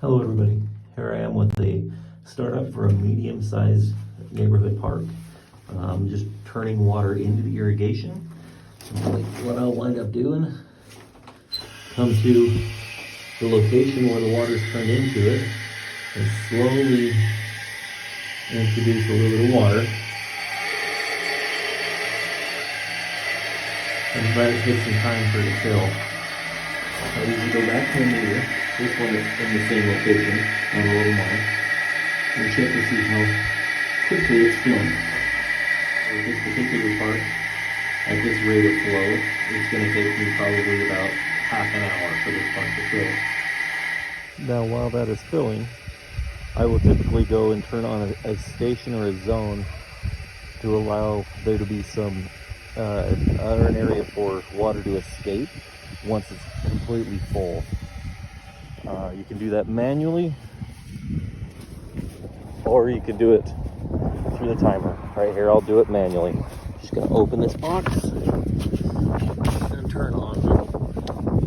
Hello everybody, here I am with a startup for a medium-sized neighborhood park. Just turning water into the irrigation. And what I'll wind up doing, come to the location where the water's turned into it, and slowly introduce a little bit of water. And let it take some time for it to fill. I usually go back to the meter. This one is in the same location, on a little more, and check to see how quickly it's filling. For this particular part, at this rate of flow, it's going to take me probably about half an hour for this part to fill. Now while that is filling, I will typically go and turn on a station or a zone to allow there to be some an area for water to escape once it's completely full. You can do that manually, or you can do it through the timer. Right here, I'll do it manually. Just gonna open this box and turn on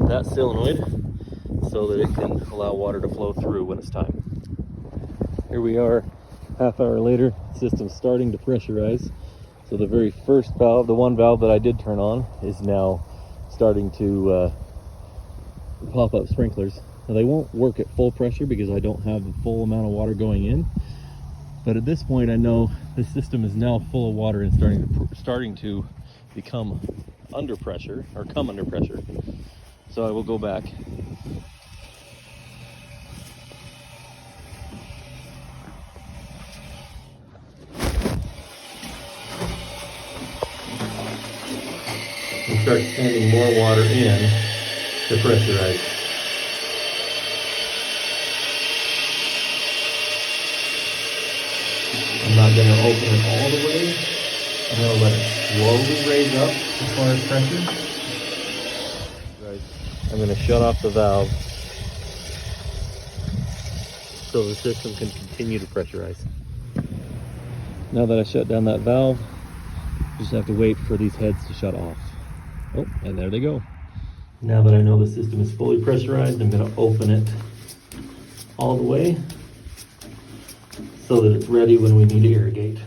that solenoid so that it can allow water to flow through when it's time. Here we are, half hour later, system's starting to pressurize. So the very first valve, the one valve that I did turn on, is now starting to pop up sprinklers. Now they won't work at full pressure because I don't have the full amount of water going in. But at this point I know the system is now full of water and starting to become under pressure, or come under pressure. So I will go back. And start sending more water in to pressurize. I'm not going to open it all the way. I'm going to let it slowly raise up as far as pressure. Right. I'm going to shut off the valve so the system can continue to pressurize. Now that I shut down that valve, just have to wait for these heads to shut off. Oh, and there they go. Now that I know the system is fully pressurized, I'm going to open it all the way so that it's ready when we need to irrigate.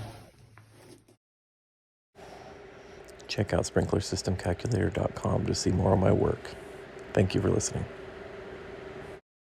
Check out sprinklersystemcalculator.com to see more of my work. Thank you for listening.